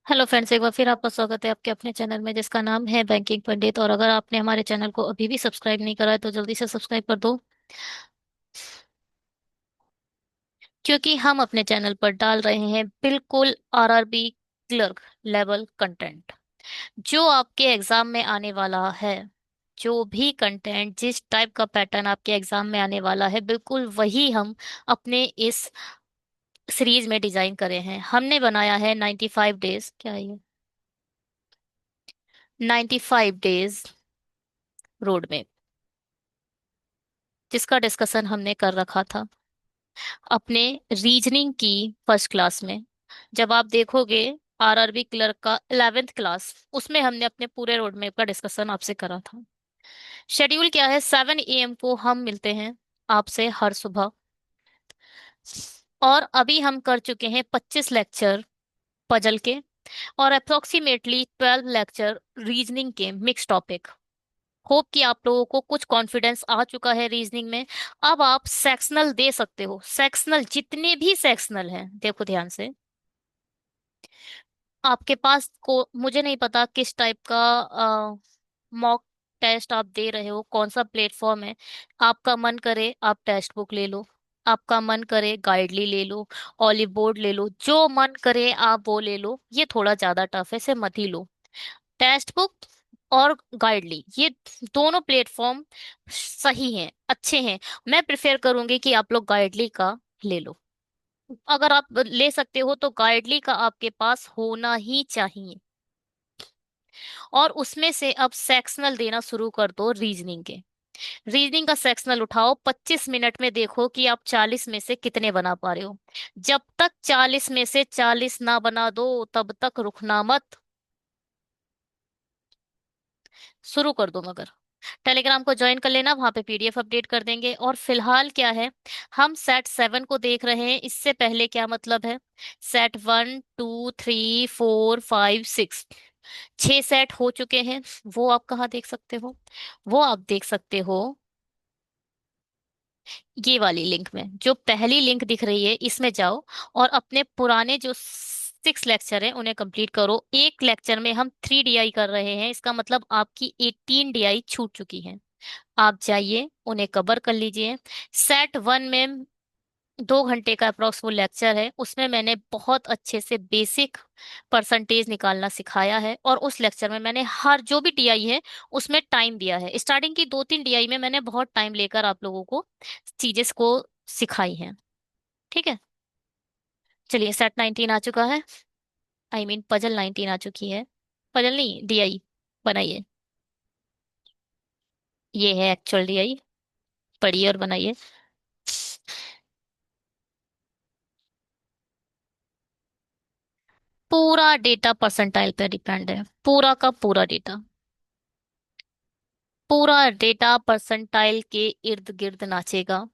Hello friends, एक बार फिर आपका स्वागत है आपके अपने चैनल में जिसका नाम है बैंकिंग पंडित। और अगर आपने हमारे चैनल को अभी भी सब्सक्राइब नहीं करा है तो जल्दी से सब्सक्राइब कर दो, क्योंकि हम अपने चैनल पर डाल रहे हैं बिल्कुल आरआरबी क्लर्क लेवल कंटेंट जो आपके एग्जाम में आने वाला है। जो भी कंटेंट जिस टाइप का पैटर्न आपके एग्जाम में आने वाला है, बिल्कुल वही हम अपने इस सीरीज में डिजाइन करे हैं। हमने बनाया है 95 डेज, क्या है ये, 95 डेज रोड में, जिसका डिस्कशन हमने कर रखा था अपने रीजनिंग की फर्स्ट क्लास में। जब आप देखोगे आरआरबी क्लर्क का 11th क्लास, उसमें हमने अपने पूरे रोड मैप का डिस्कशन आपसे करा था। शेड्यूल क्या है, 7 AM को हम मिलते हैं आपसे हर सुबह। और अभी हम कर चुके हैं 25 लेक्चर पजल के और अप्रोक्सीमेटली 12 लेक्चर रीजनिंग के मिक्स टॉपिक। होप कि आप लोगों को कुछ कॉन्फिडेंस आ चुका है रीजनिंग में। अब आप सेक्शनल दे सकते हो, सेक्शनल जितने भी सेक्शनल हैं, देखो ध्यान से। आपके पास को मुझे नहीं पता किस टाइप का मॉक टेस्ट आप दे रहे हो, कौन सा प्लेटफॉर्म है। आपका मन करे आप टेक्स्ट बुक ले लो, आपका मन करे गाइडली ले लो, ऑलिव बोर्ड ले लो, जो मन करे आप वो ले लो। ये थोड़ा ज्यादा टफ है, इसे मत ही लो। टेक्स्ट बुक और गाइडली, ये दोनों प्लेटफॉर्म सही हैं, अच्छे हैं। मैं प्रेफर करूंगी कि आप लोग गाइडली का ले लो। अगर आप ले सकते हो तो गाइडली का आपके पास होना ही चाहिए। और उसमें से अब सेक्शनल देना शुरू कर दो रीजनिंग के। रीजनिंग का सेक्शनल उठाओ, 25 मिनट में देखो कि आप 40 में से कितने बना पा रहे हो। जब तक 40 में से 40 ना बना दो तब तक रुकना मत, शुरू कर दो। मगर टेलीग्राम को ज्वाइन कर लेना, वहां पे पीडीएफ अपडेट कर देंगे। और फिलहाल क्या है, हम सेट 7 को देख रहे हैं। इससे पहले क्या मतलब है, सेट 1 2 3 4 5 6, 6 सेट हो चुके हैं। वो आप कहाँ देख सकते हो, वो आप देख सकते हो ये वाली लिंक में। जो पहली लिंक दिख रही है इसमें जाओ और अपने पुराने जो 6 लेक्चर हैं उन्हें कंप्लीट करो। एक लेक्चर में हम 3 DI कर रहे हैं, इसका मतलब आपकी 18 DI छूट चुकी है। आप जाइए उन्हें कवर कर लीजिए। सेट 1 में 2 घंटे का अप्रोक्स वो लेक्चर है, उसमें मैंने बहुत अच्छे से बेसिक परसेंटेज निकालना सिखाया है। और उस लेक्चर में मैंने हर जो भी DI है उसमें टाइम दिया है। स्टार्टिंग की 2 3 DI में मैंने बहुत टाइम लेकर आप लोगों को चीजें को सिखाई हैं। ठीक है, चलिए सेट 19 आ चुका है। पजल 19 आ चुकी है। पजल नहीं, DI बनाइए। ये है एक्चुअल DI, पढ़िए और बनाइए। पूरा डेटा परसेंटाइल पे डिपेंड है, पूरा का पूरा डेटा। पूरा डेटा परसेंटाइल के इर्द गिर्द नाचेगा।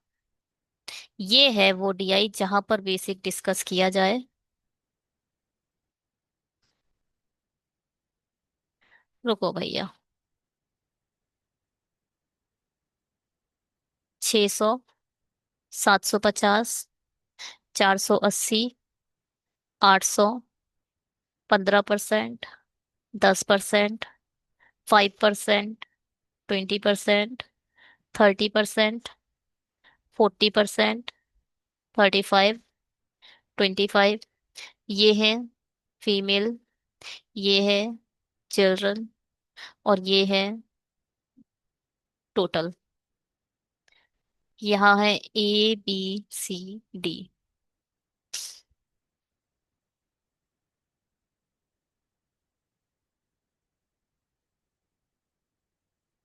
ये है वो DI जहां पर बेसिक डिस्कस किया जाए। रुको भैया, 600, 750, 480, 800, 15%, 10%, 5%, 20%, 30%, 40%, 35, 25। ये है फीमेल, ये है चिल्ड्रन, और ये है टोटल। यहाँ है ABCD।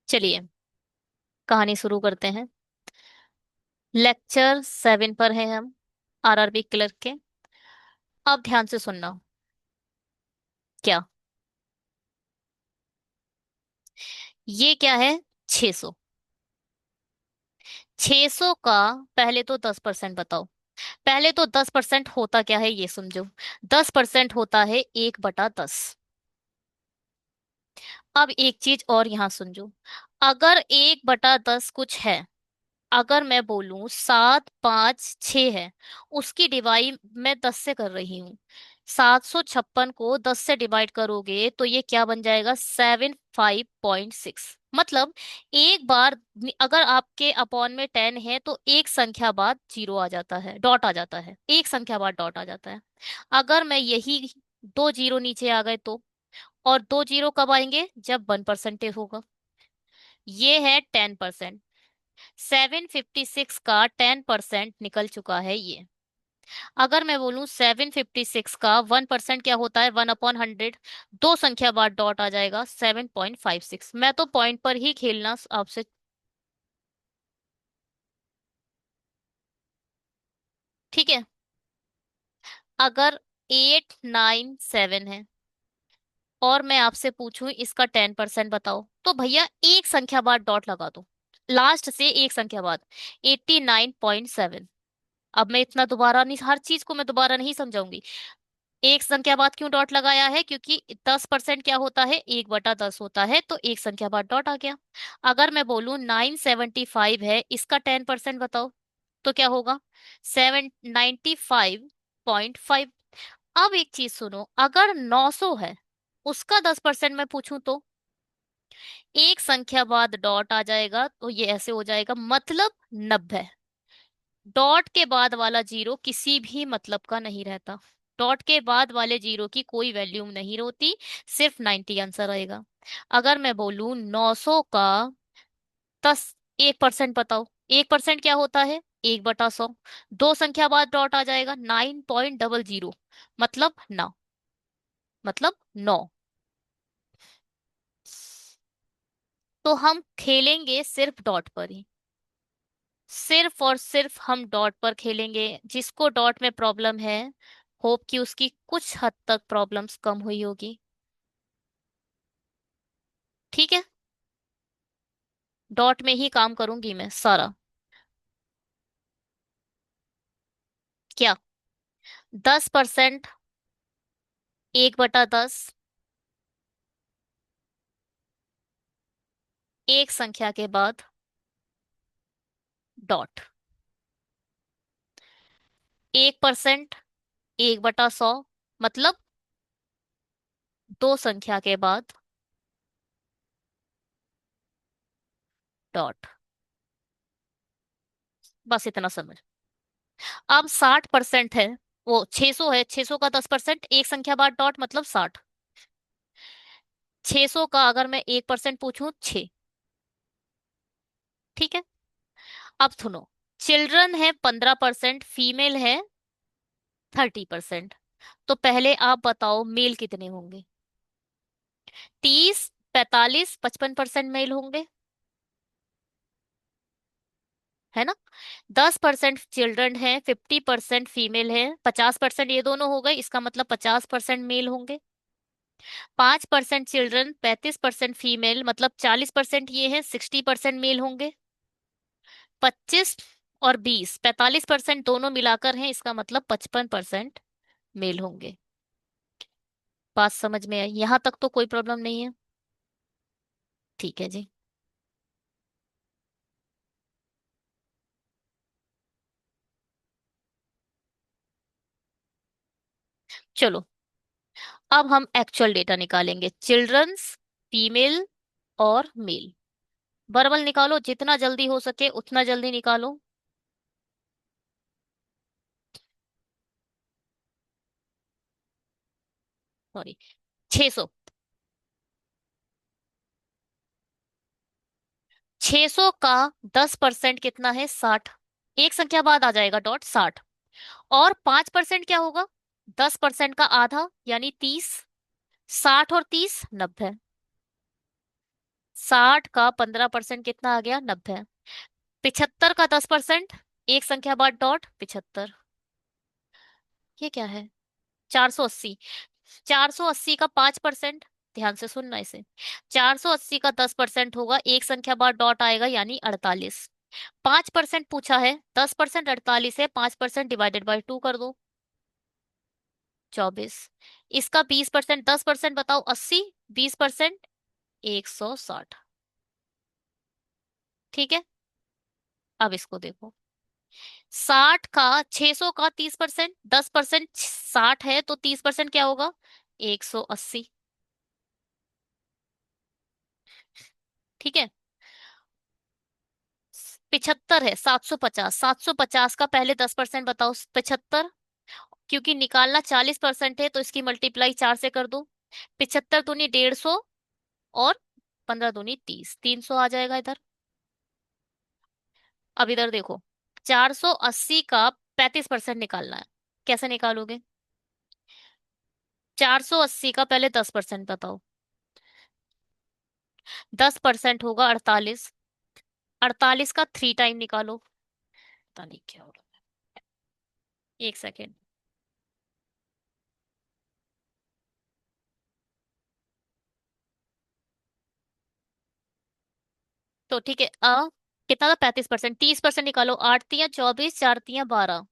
चलिए कहानी शुरू करते हैं। लेक्चर 7 पर है हम, आरआरबी क्लर्क के। अब ध्यान से सुनना। क्या ये क्या है, 600। 600 का पहले तो 10% बताओ। पहले तो 10% होता क्या है ये समझो। 10% होता है 1/10। अब एक चीज और यहाँ समझो। अगर 1/10 कुछ है, अगर मैं बोलूं 7 5 6 है, उसकी डिवाइड मैं 10 से कर रही हूँ। 756 को 10 से डिवाइड करोगे तो ये क्या बन जाएगा, 75.6। मतलब एक बार अगर आपके अपॉन में 10 है तो एक संख्या बाद जीरो आ जाता है, डॉट आ जाता है, एक संख्या बाद डॉट आ जाता है। अगर मैं यही दो जीरो नीचे आ गए तो, और दो जीरो कब आएंगे, जब 1% होगा। ये है 10%। 756 का 10% निकल चुका है ये। अगर मैं बोलूं 756 का 1% क्या होता है, 1/100। दो संख्या बाद डॉट आ जाएगा, 7.56। मैं तो पॉइंट पर ही खेलना आपसे। ठीक है। अगर 897 है और मैं आपसे पूछूं इसका 10% बताओ, तो भैया एक संख्या बाद डॉट लगा दो, लास्ट से एक संख्या बाद। 89.7। अब मैं इतना दोबारा नहीं, हर चीज को मैं दोबारा नहीं समझाऊंगी। एक संख्या बाद क्यों डॉट लगाया है, क्योंकि 10% क्या होता है, 1/10 होता है, तो एक संख्या बाद डॉट आ गया। अगर मैं बोलूं 975 है, इसका 10% बताओ, तो क्या होगा, 795.5। अब एक चीज सुनो, अगर 900 है, उसका 10% मैं पूछूं तो एक संख्या बाद डॉट आ जाएगा, तो ये ऐसे हो जाएगा, मतलब 90। डॉट के बाद वाला जीरो किसी भी मतलब का नहीं रहता। डॉट के बाद वाले जीरो की कोई वैल्यू नहीं होती, सिर्फ 90 आंसर आएगा। अगर मैं बोलूं 900 का 1% बताओ, 1% क्या होता है, 1/100। दो संख्या बाद डॉट आ जाएगा, 9.00। मतलब 9, मतलब 9। तो हम खेलेंगे सिर्फ डॉट पर ही, सिर्फ और सिर्फ हम डॉट पर खेलेंगे। जिसको डॉट में प्रॉब्लम है, होप कि उसकी कुछ हद तक प्रॉब्लम्स कम हुई होगी। ठीक है। डॉट में ही काम करूंगी मैं सारा। क्या, 10%, 1/10, एक संख्या के बाद डॉट। 1%, 1/100, मतलब दो संख्या के बाद डॉट। बस इतना समझ। अब 60% है, वो 600 है, 600 का 10%, एक संख्या बाद डॉट, मतलब 60। 600 का अगर मैं 1% पूछूं, 6। ठीक है। अब सुनो, चिल्ड्रन है 15%, फीमेल है 30%। तो पहले आप बताओ मेल कितने होंगे। 30, 45, 55% मेल होंगे, है ना। 10% चिल्ड्रन है, 50% फीमेल है, 50% ये दोनों हो गए, इसका मतलब 50% मेल होंगे। 5% चिल्ड्रन, 35% फीमेल, मतलब 40% ये है, 60% मेल होंगे। 25 और 20, 45% दोनों मिलाकर हैं, इसका मतलब 55% मेल होंगे। बात समझ में आई, यहां तक तो कोई प्रॉब्लम नहीं है। ठीक है जी। चलो, अब हम एक्चुअल डेटा निकालेंगे, चिल्ड्रंस, फीमेल और मेल। वर्बल निकालो, जितना जल्दी हो सके उतना जल्दी निकालो। सॉरी, 600। 600 का 10% कितना है, 60। एक संख्या बाद आ जाएगा डॉट, 60। और 5% क्या होगा, 10% का आधा यानी 30। 60 और 30, 90। 60 का 15% कितना आ गया, 90। 75 का 10%, एक संख्या बाद डॉट, 75। ये क्या है, 480। 480 का 5%, ध्यान से सुनना इसे, 480 का 10% होगा, एक संख्या बाद डॉट आएगा, यानी 48। 5% पूछा है, 10% 48 है, 5% डिवाइडेड बाई 2 कर दो, 24। इसका 20%, 10% बताओ, 80। 20%, 160। ठीक है। अब इसको देखो, 60 का 600 का 30%, 10%, 60 है तो 30% क्या होगा? 180। ठीक है। 75 है, 750, 750 का पहले 10% बताओ। 75, क्योंकि निकालना 40% है तो इसकी मल्टीप्लाई 4 से कर दो। 75 दूनी 150, और 15 दूनी 30, 300 आ जाएगा इधर। अब इधर देखो, 480 का 35% निकालना है। कैसे निकालोगे? 480 का पहले 10% बताओ। 10% होगा 48। 48 का 3 टाइम निकालो। पता नहीं क्या हो रहा है। एक सेकेंड। तो ठीक है, कितना था? 35%, 30% निकालो। 8 तियां 24, 4 तियां 12,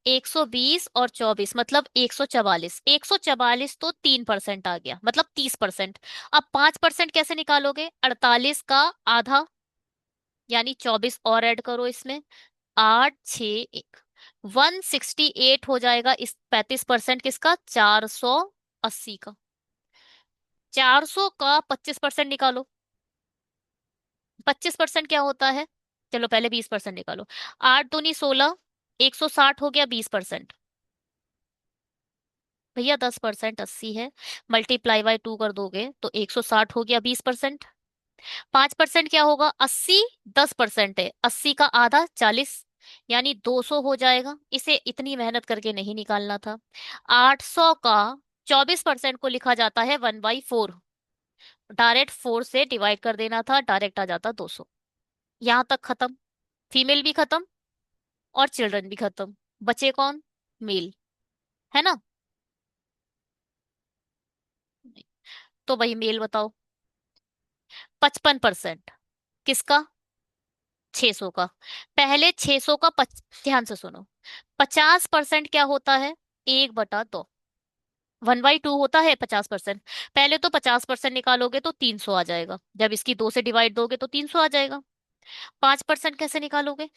120 और 24 मतलब 144। 144 तो 3% आ गया, मतलब 30%। अब 5% कैसे निकालोगे? 48 का आधा, यानी 24 और ऐड करो इसमें। 8, 6, 1, 168 हो जाएगा इस 35% किसका? 480 का। 400 का 25% निकालो। 25% क्या होता है? चलो पहले 20% निकालो। 8 दूनी 16, 160 हो गया 20%। भैया 10% 80 है, मल्टीप्लाई बाय 2 कर दोगे तो 160 हो गया 20%। 5% क्या होगा? 80। 10% है, 80 का आधा 40, यानी 200 हो जाएगा। इसे इतनी मेहनत करके नहीं निकालना था। 800 का 24% को लिखा जाता है 1/4। डायरेक्ट 4 से डिवाइड कर देना था, डायरेक्ट आ जाता 200। यहां तक खत्म। फीमेल भी खत्म और चिल्ड्रन भी खत्म। बचे कौन? मेल। है ना? तो भाई मेल बताओ। 55%। किसका? 600 का। पहले 600 का ध्यान से सुनो। 50% क्या होता है? 1/2। 1/2 होता है 50%। पहले तो 50% निकालोगे तो 300 आ जाएगा, जब इसकी 2 से डिवाइड दोगे तो 300 आ जाएगा। 5% कैसे निकालोगे?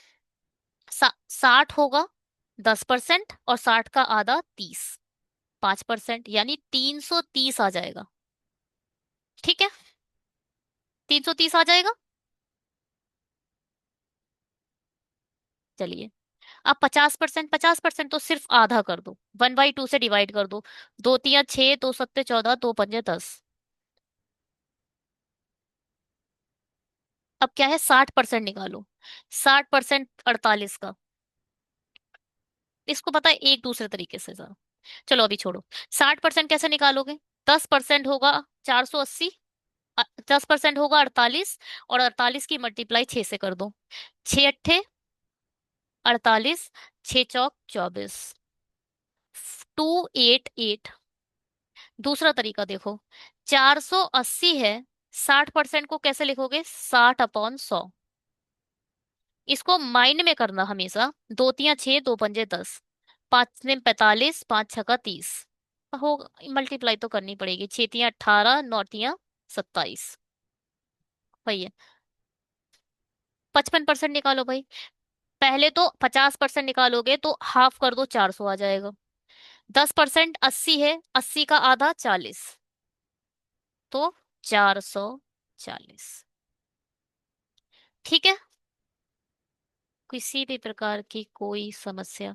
60 होगा 10%, और 60 का आधा 30, 5%, यानी 330 आ जाएगा। ठीक है, 330 आ जाएगा। चलिए, अब 50%, 50% तो सिर्फ आधा कर दो, 1/2 से डिवाइड कर दो। 2 तियां 6, 2 सत्ते 14, 2 पंजे 10। अब क्या है? 60% निकालो। 60% 48 का। इसको पता है एक दूसरे तरीके से जरा। चलो अभी छोड़ो। 60% कैसे निकालोगे? 10% होगा 480, 10% होगा 48, और 48 की मल्टीप्लाई 6 से कर दो। 6 अट्ठे 48, 6 चौक 24, 288। दूसरा तरीका देखो। 480 है, 60% को कैसे लिखोगे? 60/100। इसको माइंड में करना हमेशा। 2 तियां 6, 2 पंजे 10, 5 ने 45, 5 छका 30। हो, मल्टीप्लाई तो करनी पड़ेगी। 6 तियां 18, 9 तियां 27। वही है। 55% निकालो भाई। पहले तो 50% निकालोगे तो हाफ कर दो, 400 आ जाएगा। 10% 80 है, 80 का आधा 40, तो 440। ठीक है। किसी भी प्रकार की कोई समस्या?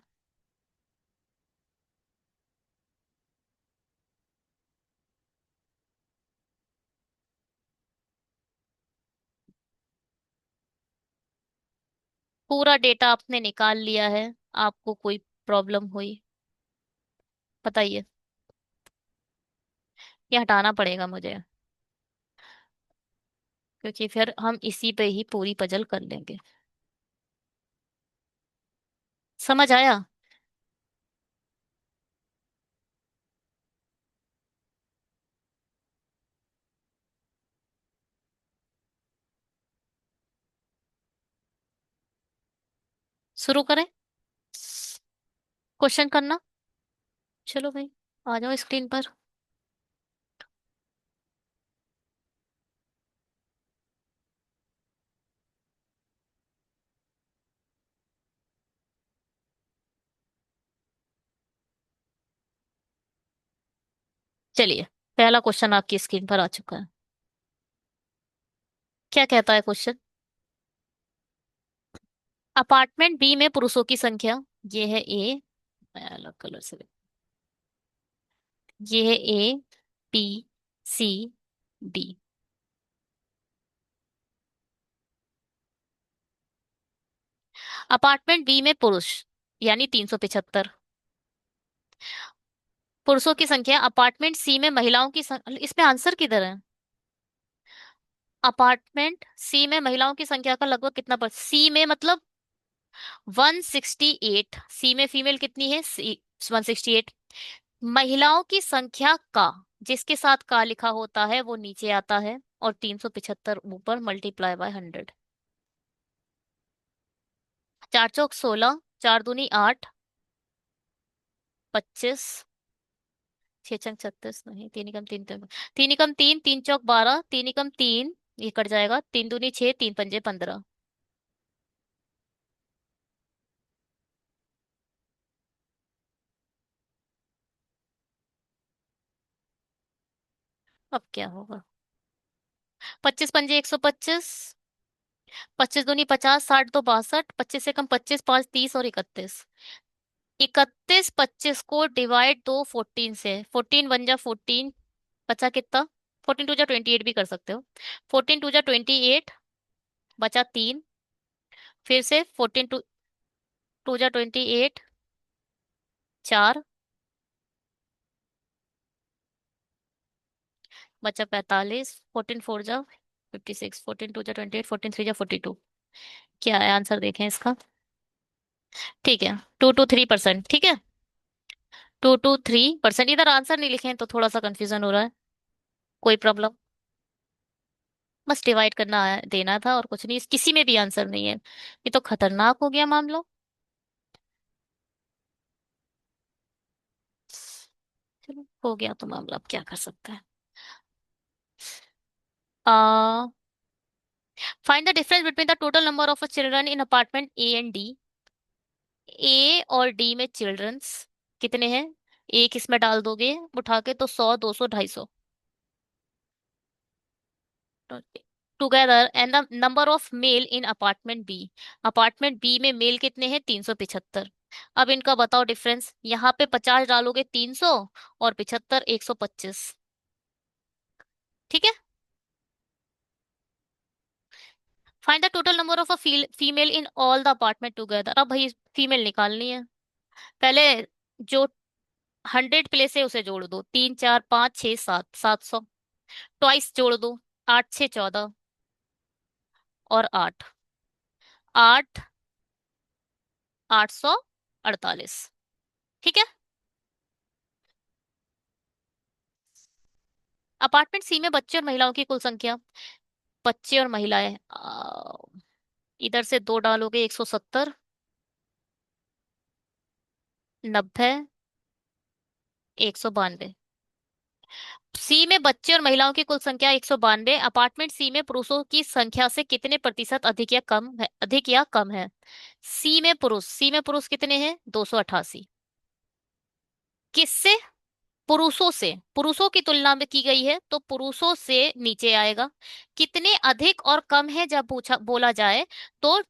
पूरा डेटा आपने निकाल लिया है। आपको कोई प्रॉब्लम हुई? बताइए। ये हटाना पड़ेगा मुझे, क्योंकि फिर हम इसी पे ही पूरी पजल कर लेंगे। समझ आया? शुरू करें क्वेश्चन करना? चलो भाई, आ जाओ स्क्रीन पर। चलिए, पहला क्वेश्चन आपकी स्क्रीन पर आ चुका है। क्या कहता है क्वेश्चन? अपार्टमेंट बी में पुरुषों की संख्या, ये है ए, मैं अलग कलर से ये है ए, बी, सी, डी। अपार्टमेंट बी में पुरुष यानी 375। पुरुषों की संख्या अपार्टमेंट सी में महिलाओं की इसमें आंसर किधर है? अपार्टमेंट सी में महिलाओं की संख्या का लगभग कितना पर सी में मतलब 168। सी में फीमेल कितनी है? सी 168। महिलाओं की संख्या का जिसके साथ का लिखा होता है वो नीचे आता है, और 375 ऊपर मल्टीप्लाई बाय 100। चार चौक 16, चार दूनी 8, 25, छह चंग 36, नहीं तीन एकम तीन, तीन एकम तीन, तीन चौक 12, तीन एकम तीन, ये कट जाएगा, तीन दूनी 6, तीन पंजे 15। अब क्या होगा? 25 पंजे 125, 25 दूनी 50, 60 2 62, 25 से कम 25, 5 30 और 31। 31 25 को डिवाइड दो 14 से, 14 बन जा 14, बचा कितना? 14 2 जा 28 भी कर सकते हो। 14 2 जा 28, बचा 3। फिर से 14 2 जा 28, 4, बचा 45। 14 4 जा 56, 14 2 जा 28, 14 3 जा 42। क्या है आंसर, देखें इसका। ठीक है, 2 to 3%, ठीक है। 2 to 3%, इधर आंसर नहीं लिखे हैं तो थोड़ा सा कंफ्यूजन हो रहा है। कोई प्रॉब्लम। बस डिवाइड करना है, देना था, और कुछ नहीं, किसी में भी आंसर नहीं है। ये तो खतरनाक हो गया मामला। चलो, हो गया तो मामला, अब क्या कर सकते हैं। Uh find the difference between the total number of children in apartment A and D. A और डी में चिल्ड्रंस कितने हैं? एक इसमें डाल दोगे उठा के तो 100 200 250 together, and the number of male in apartment B. Apartment B में मेल कितने हैं? 375। अब इनका बताओ डिफरेंस। यहाँ पे 50 डालोगे 300, और 75 125। ठीक है। Find the total number of a female in all the apartment together. अब भाई फीमेल निकालनी है। पहले जो 100 प्लेस है उसे जोड़ दो, 3 4 5 6 7, 700। ट्वाइस जोड़ दो, 8 6 14, और 8, 8 848। ठीक है। अपार्टमेंट सी में बच्चे और महिलाओं की कुल संख्या। बच्चे और महिलाएं, इधर से दो डालोगे 170, 90, 192। सी में बच्चे और महिलाओं की कुल संख्या 192। अपार्टमेंट सी में पुरुषों की संख्या से कितने प्रतिशत अधिक या कम है? अधिक या कम है? सी में पुरुष कितने हैं? 288। किससे? पुरुषों से। पुरुषों की तुलना में की गई है तो पुरुषों से नीचे आएगा। कितने अधिक और कम है जब पूछा बोला जाए तो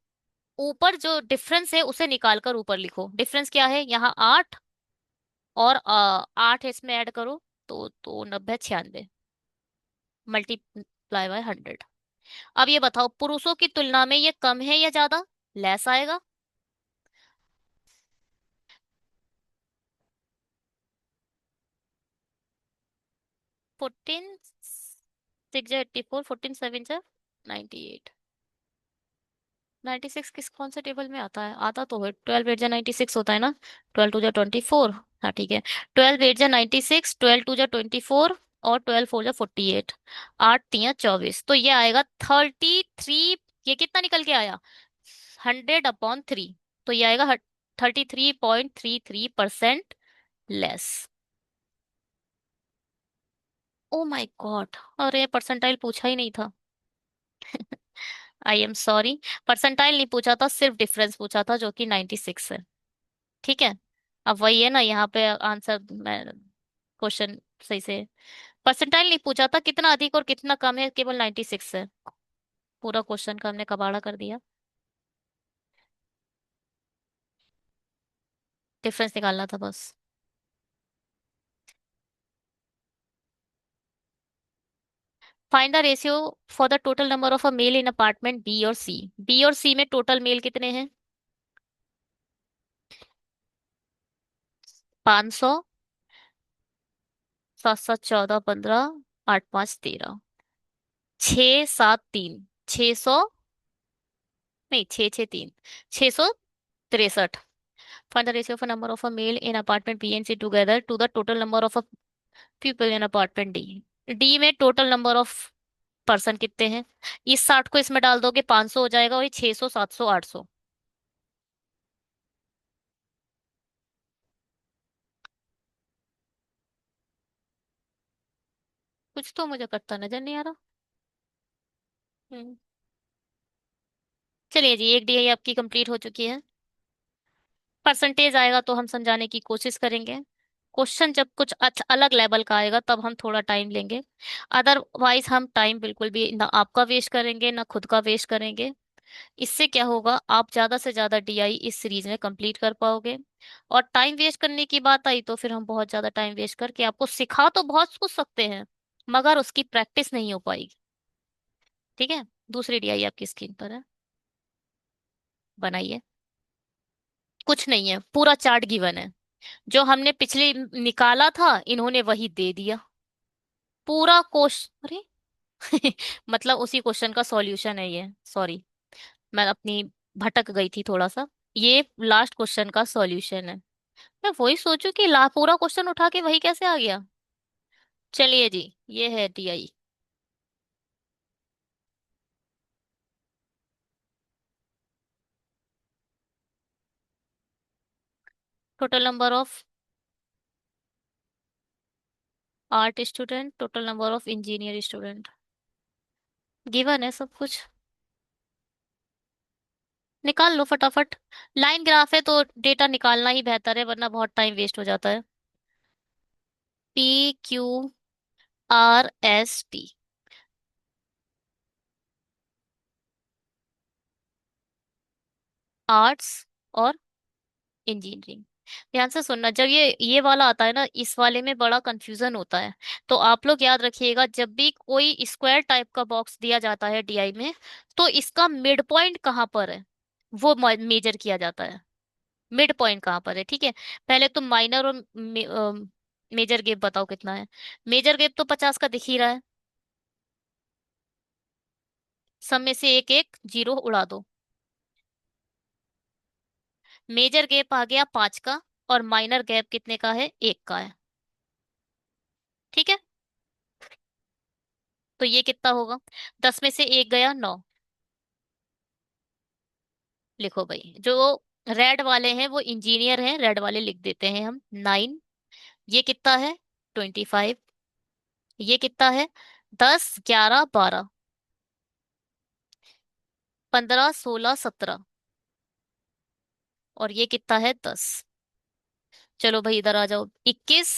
ऊपर जो डिफरेंस है उसे निकाल कर ऊपर लिखो। डिफरेंस क्या है? यहाँ 8, और 8 इसमें ऐड करो तो 90 96, मल्टीप्लाई बाय 100। अब ये बताओ, पुरुषों की तुलना में ये कम है या ज्यादा? लेस आएगा। 14 6 जा 84, 14 7 जा 98। 96 किस कौन से टेबल में आता है? आता तो है, 12 8 जा 96 होता है ना। 12 2 जा 24, हाँ ठीक है। 12 8 जा 96, 12 2 जा 24, और 12 4 जा 48। 8 3 24, तो ये आएगा 33। ये कितना निकल के आया? 100/3। तो ये आएगा 33.33% लेस। ओ माय गॉड, अरे परसेंटाइल पूछा ही नहीं था। I am sorry. परसेंटाइल नहीं पूछा था, सिर्फ डिफरेंस पूछा था, जो कि 96 है। ठीक है। अब वही है ना, यहाँ पे आंसर मैं क्वेश्चन सही से। परसेंटाइल नहीं पूछा था कितना अधिक और कितना कम है, केवल 96 है। पूरा क्वेश्चन का हमने कबाड़ा कर दिया। डिफरेंस निकालना था बस। Find the ratio for the total number of a male in apartment B और सी। बी और सी में टोटल मेल कितने हैं? 500, 7 7 14 15, 8 5 13, 6 7 3, 600, नहीं 6 6 3, 663। Find the ratio of number of a male in apartment B and C together to the total number of a people in apartment D. D में total number of person कितने हैं? इस 60 को इसमें डाल दोगे 500 हो जाएगा, और ये 600 700 800। कुछ तो मुझे करता नजर नहीं आ रहा। हम्म। चलिए जी, एक डी आपकी कंप्लीट हो चुकी है। परसेंटेज आएगा तो हम समझाने की कोशिश करेंगे। क्वेश्चन जब कुछ अलग लेवल का आएगा तब हम थोड़ा टाइम लेंगे। अदरवाइज हम टाइम बिल्कुल भी ना आपका वेस्ट करेंगे ना खुद का वेस्ट करेंगे। इससे क्या होगा, आप ज्यादा से ज्यादा डीआई इस सीरीज में कंप्लीट कर पाओगे। और टाइम वेस्ट करने की बात आई तो फिर हम बहुत ज्यादा टाइम वेस्ट करके आपको सिखा तो बहुत कुछ सकते हैं, मगर उसकी प्रैक्टिस नहीं हो पाएगी। ठीक है। दूसरी डीआई आपकी स्क्रीन पर है, बनाइए। कुछ नहीं है, पूरा चार्ट गिवन है। जो हमने पिछले निकाला था इन्होंने वही दे दिया। पूरा क्वेश्चन, अरे मतलब उसी क्वेश्चन का सॉल्यूशन है ये, सॉरी। मैं अपनी भटक गई थी थोड़ा सा। ये लास्ट क्वेश्चन का सॉल्यूशन है। मैं वही सोचू कि ला पूरा क्वेश्चन उठा के वही कैसे आ गया। चलिए जी, ये है TI. Total number of art student, total number of engineer student, given है सब कुछ। निकाल लो फटाफट। लाइन ग्राफ है तो डेटा निकालना ही बेहतर है, वरना बहुत टाइम वेस्ट हो जाता है। PQRST। आर्ट्स और इंजीनियरिंग। ध्यान से सुनना, जब ये वाला आता है ना, इस वाले में बड़ा कंफ्यूजन होता है। तो आप लोग याद रखिएगा, जब भी कोई स्क्वायर टाइप का बॉक्स दिया जाता है डीआई में, तो इसका मिड पॉइंट कहाँ पर है वो मेजर किया जाता है। मिड पॉइंट कहाँ पर है, ठीक है। पहले तुम माइनर और मेजर गेप बताओ कितना है। मेजर गेप तो 50 का दिख ही रहा है। सब में से एक एक जीरो उड़ा दो। मेजर गैप आ गया 5 का, और माइनर गैप कितने का है? 1 का है। ठीक है। तो ये कितना होगा? 10 में से एक गया 9। लिखो भाई, जो रेड वाले हैं वो इंजीनियर हैं, रेड वाले लिख देते हैं हम 9। ये कितना है? 25। ये कितना है? 10 11 12, 15 16 17। और ये कितना है? 10। चलो भाई इधर आ जाओ। 21,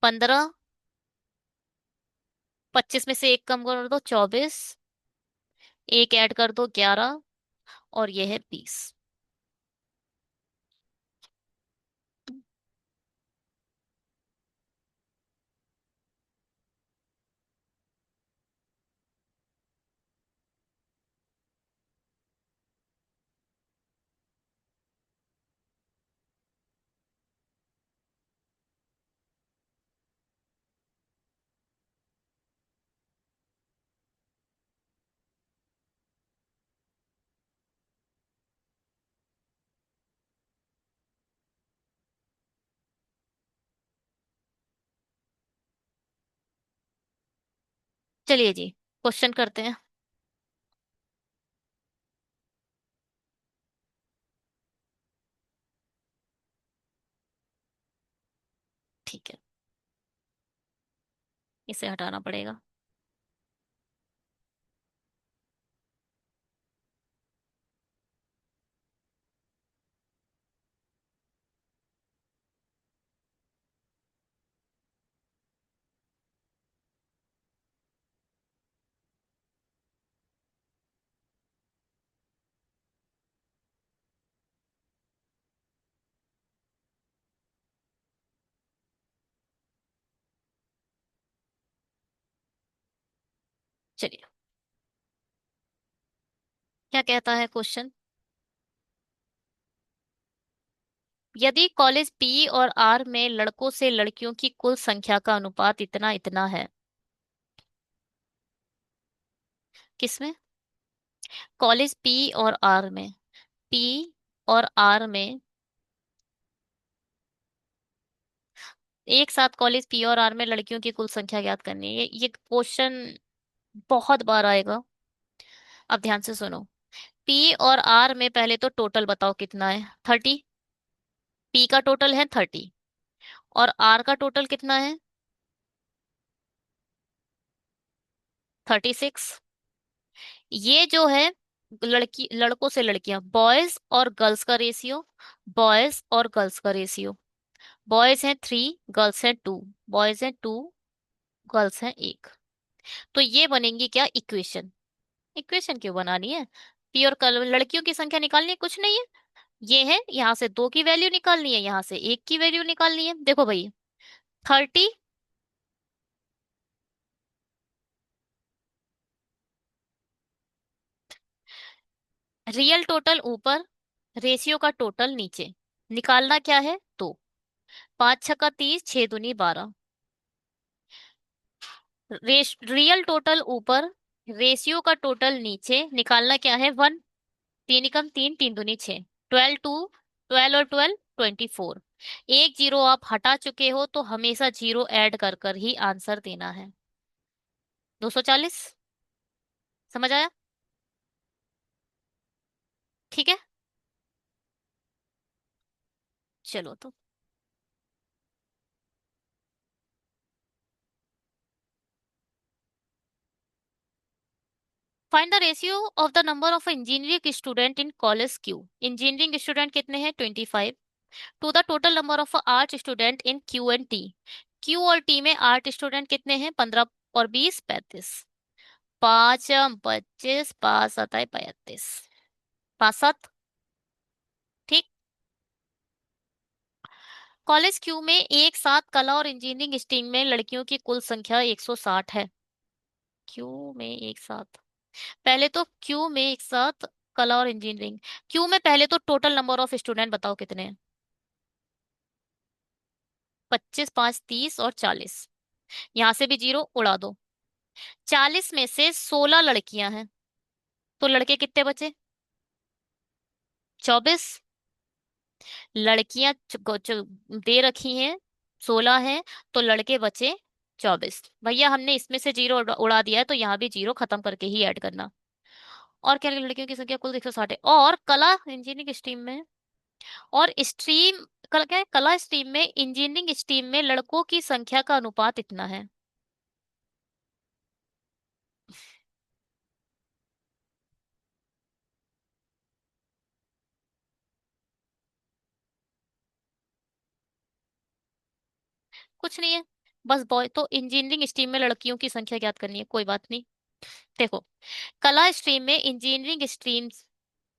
15, 25 में से एक कम कर दो 24, एक ऐड कर दो 11, और ये है 20। चलिए जी, क्वेश्चन करते हैं। ठीक है, इसे हटाना पड़ेगा। चलिए, क्या कहता है क्वेश्चन। यदि कॉलेज पी और आर में लड़कों से लड़कियों की कुल संख्या का अनुपात इतना इतना है। किसमें? कॉलेज पी और आर में। पी और आर में एक साथ कॉलेज पी और आर में लड़कियों की कुल संख्या ज्ञात करनी है। ये क्वेश्चन बहुत बार आएगा। अब ध्यान से सुनो। पी और आर में पहले तो टोटल बताओ कितना है। 30। पी का टोटल है 30 और आर का टोटल कितना है? 36। ये जो है लड़की लड़कों से लड़कियां, बॉयज और गर्ल्स का रेशियो। बॉयज और गर्ल्स का रेशियो। बॉयज हैं 3, गर्ल्स हैं 2। बॉयज हैं 2, गर्ल्स हैं 1। तो ये बनेंगी क्या? इक्वेशन। इक्वेशन क्यों बनानी है? पी और लड़कियों की संख्या निकालनी है, कुछ नहीं है। ये है, यहाँ से 2 की वैल्यू निकालनी है, यहाँ से 1 की वैल्यू निकालनी है। देखो भाई, 30। रियल टोटल ऊपर, रेशियो का टोटल नीचे। निकालना क्या है? 2। 5 छक्का 30, 6 दूनी 12। रियल टोटल ऊपर, रेशियो का टोटल नीचे। निकालना क्या है? 1। 3 एकम 3, 3 दूनी 6। 12 और 12 24। एक जीरो आप हटा चुके हो तो हमेशा जीरो ऐड कर कर ही आंसर देना है। 240। समझ आया? ठीक है, चलो तो। Find the ratio of the number of engineering student in college Q. Engineering student कितने हैं? 25। To the total number of art student in Q and T. Q और टी में आर्ट स्टूडेंट कितने हैं? 15 और 20 35। 5 25, 5 7 35। 5 7। ठीक। कॉलेज क्यू में एक साथ कला और इंजीनियरिंग स्ट्रीम में लड़कियों की कुल संख्या 160 है। क्यू में एक साथ, पहले तो क्यू में एक साथ कला और इंजीनियरिंग। क्यू में पहले तो टोटल नंबर ऑफ स्टूडेंट बताओ कितने हैं। 25 5 30 और 40। यहां से भी जीरो उड़ा दो। 40 में से 16 लड़कियां हैं, तो लड़के कितने बचे? 24। लड़कियां दे रखी हैं 16 हैं, तो लड़के बचे 24। भैया हमने इसमें से जीरो उड़ा दिया है, तो यहाँ भी जीरो खत्म करके ही ऐड करना। और क्या, लड़कियों की संख्या कुल 160 है। और कला इंजीनियरिंग स्ट्रीम में, और स्ट्रीम कला क्या है, कला स्ट्रीम में, इंजीनियरिंग स्ट्रीम में लड़कों की संख्या का अनुपात इतना है। कुछ नहीं है, बस बॉय तो इंजीनियरिंग स्ट्रीम में लड़कियों की संख्या ज्ञात करनी है, कोई बात नहीं। देखो, कला स्ट्रीम में इंजीनियरिंग स्ट्रीम,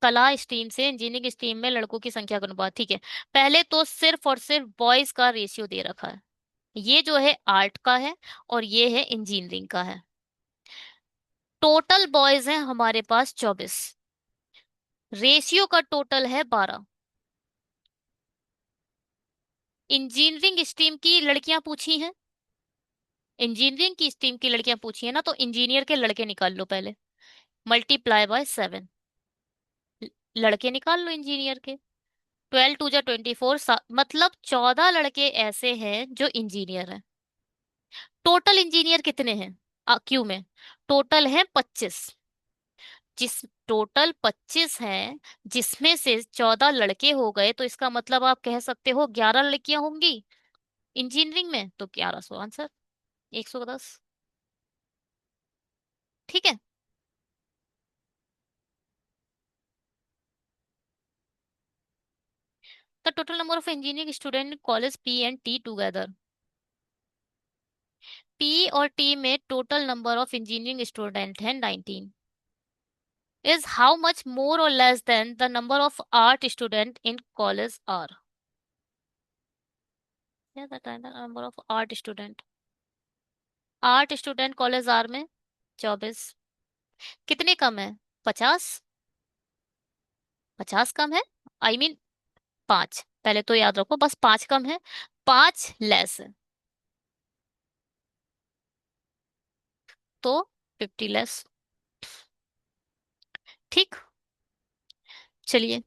कला स्ट्रीम से इंजीनियरिंग स्ट्रीम में लड़कों की संख्या का अनुपात, ठीक है। पहले तो सिर्फ और सिर्फ बॉयज का रेशियो दे रखा है। ये जो है आर्ट का है और ये है इंजीनियरिंग का है। टोटल बॉयज हैं हमारे पास 24। रेशियो का टोटल है 12। इंजीनियरिंग स्ट्रीम की लड़कियां पूछी हैं, इंजीनियरिंग की स्ट्रीम की लड़कियां पूछी है ना, तो इंजीनियर के लड़के निकाल लो पहले। Multiply by 7। लड़के निकाल लो इंजीनियर के। 12 2 जा 24, मतलब 14 लड़के ऐसे हैं जो इंजीनियर हैं। टोटल इंजीनियर कितने हैं क्यू में? टोटल है 25। जिस टोटल 25 हैं, जिसमें से 14 लड़के हो गए, तो इसका मतलब आप कह सकते हो 11 लड़कियां होंगी इंजीनियरिंग में, तो 1100 आंसर, 110। ठीक है। The total number of engineering student in college P and T together. P और टी में total number of engineering student है 19। Is how much more or less than the number of art student in college are? Yeah, the number of art student college R में 24। कितने कम है? 50। 50 कम है, I mean 5, पहले तो याद रखो, बस 5 कम है, 5 लेस है, तो 50 लेस। ठीक। चलिए,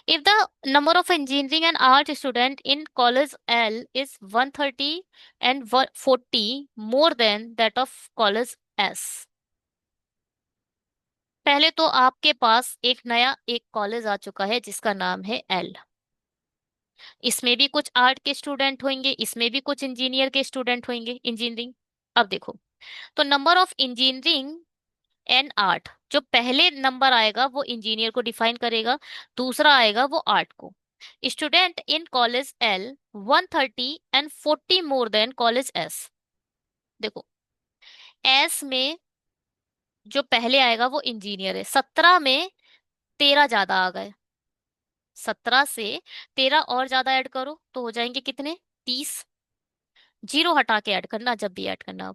if the number of engineering and art student in college L is 130 and 40 more than that of college S। पहले तो आपके पास एक नया एक कॉलेज आ चुका है जिसका नाम है एल। इसमें भी कुछ आर्ट के स्टूडेंट होंगे, इसमें भी कुछ इंजीनियर के स्टूडेंट होंगे, इंजीनियरिंग। अब देखो, तो number of engineering and art, जो पहले नंबर आएगा वो इंजीनियर को डिफाइन करेगा, दूसरा आएगा वो आर्ट को। Student in college L 130 and 40 more than college S. देखो, एस में जो पहले आएगा वो इंजीनियर है, 17 में 13 ज्यादा आ गए, 17 से 13 और ज्यादा ऐड करो तो हो जाएंगे कितने? 30। जीरो हटा के ऐड करना जब भी ऐड करना,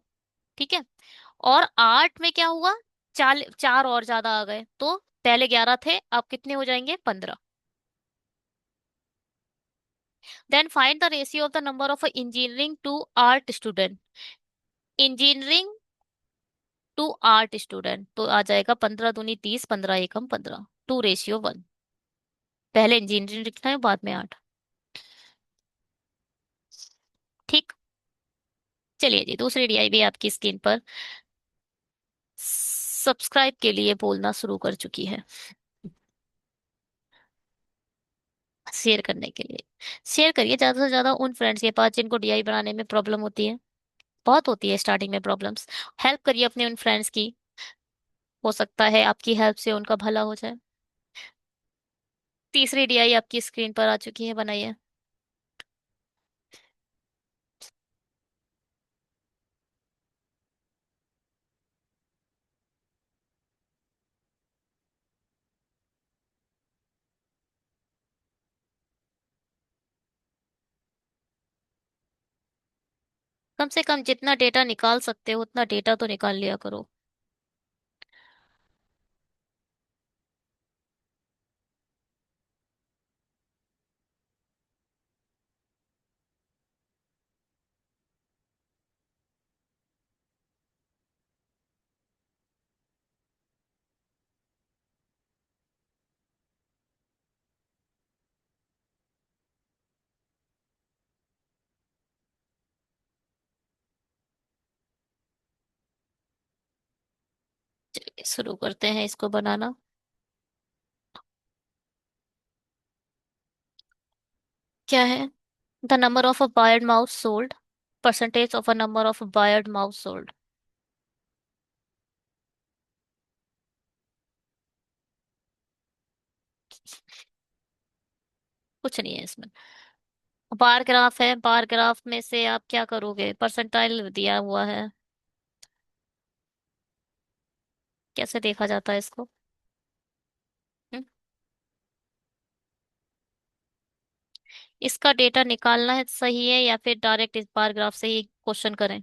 ठीक है। और आठ में क्या हुआ? चार, चार और ज्यादा आ गए, तो पहले 11 थे, अब कितने हो जाएंगे? 15। Then find the ratio of the number of engineering to art student. Engineering to art student तो आ जाएगा 15 दूनी 30, 15 एकम 15, 2:1। पहले इंजीनियरिंग लिखना है, बाद में आर्ट। ठीक। चलिए जी, दूसरी डीआई भी आपकी स्क्रीन पर सब्सक्राइब के लिए बोलना शुरू कर चुकी है, शेयर करने के लिए। शेयर करिए ज्यादा से ज्यादा उन फ्रेंड्स के पास जिनको डीआई बनाने में प्रॉब्लम होती है, बहुत होती है स्टार्टिंग में प्रॉब्लम्स। हेल्प करिए अपने उन फ्रेंड्स की, हो सकता है आपकी हेल्प से उनका भला हो जाए। तीसरी डीआई आपकी स्क्रीन पर आ चुकी है, बनाइए। कम से कम जितना डेटा निकाल सकते हो उतना डेटा तो निकाल लिया करो। चलिए शुरू करते हैं इसको बनाना। क्या है? The number of a wired mouse sold, percentage of a number of wired mouse sold. कुछ नहीं है इसमें। बार ग्राफ है, बार ग्राफ में से आप क्या करोगे? परसेंटाइल दिया हुआ है, कैसे देखा जाता है इसको? हम्म? इसका डेटा निकालना है सही है, या फिर डायरेक्ट इस बार ग्राफ से ही क्वेश्चन करें?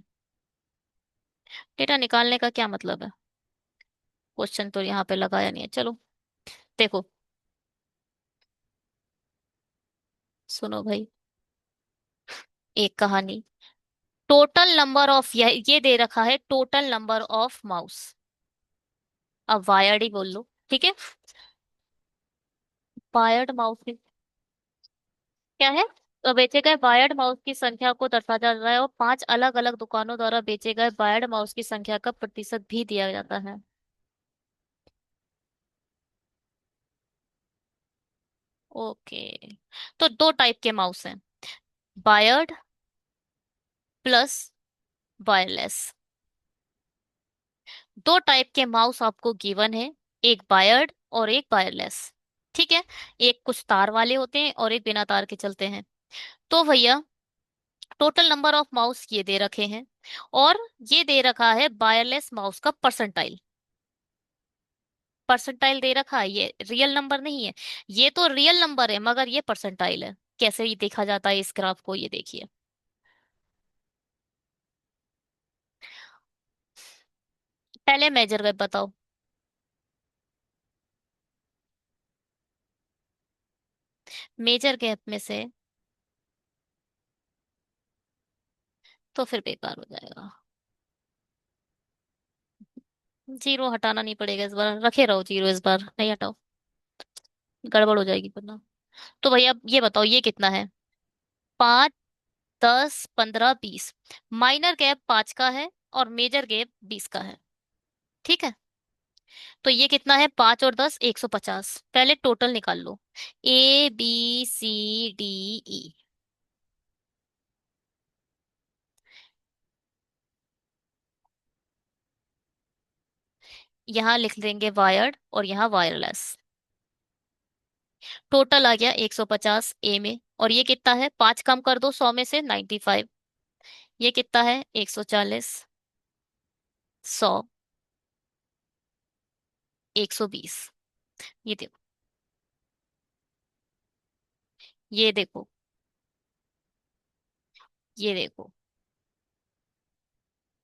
डेटा निकालने का क्या मतलब है? क्वेश्चन तो यहाँ पे लगाया नहीं है, चलो देखो। सुनो भाई, एक कहानी। टोटल नंबर ऑफ, ये दे रखा है टोटल नंबर ऑफ माउस, अब वायर्ड ही बोल लो, ठीक है। वायर्ड माउस क्या है? तो बेचे गए वायर्ड माउस की संख्या को दर्शाया जाता है और 5 अलग अलग दुकानों द्वारा बेचे गए वायर्ड माउस की संख्या का प्रतिशत भी दिया जाता है। ओके, तो दो टाइप के माउस हैं, वायर्ड प्लस वायरलेस। दो टाइप के माउस आपको गिवन है, एक वायर्ड और एक वायरलेस, ठीक है। एक कुछ तार वाले होते हैं और एक बिना तार के चलते हैं। तो भैया, टोटल नंबर ऑफ माउस ये दे रखे हैं, और ये दे रखा है वायरलेस माउस का परसेंटाइल। परसेंटाइल दे रखा है, ये रियल नंबर नहीं है, ये तो रियल नंबर है मगर ये परसेंटाइल है। कैसे ये देखा जाता है इस ग्राफ को, ये देखिए। पहले मेजर गैप बताओ। मेजर गैप में से तो फिर बेकार हो जाएगा। जीरो हटाना नहीं पड़ेगा इस बार, रखे रहो जीरो, इस बार नहीं हटाओ, गड़बड़ हो जाएगी वरना। तो भैया ये बताओ ये कितना है। 5, 10, 15, 20। माइनर गैप 5 का है और मेजर गैप 20 का है। ठीक है। तो ये कितना है, 5 और 10, 150। पहले टोटल निकाल लो। ABCDE। यहाँ लिख देंगे वायर्ड और यहाँ वायरलेस। टोटल आ गया 150 ए में। और ये कितना है, 5 कम कर दो 100 में से, 95। ये कितना है, 140, 100, 120। ये देखो, ये देखो, ये देखो।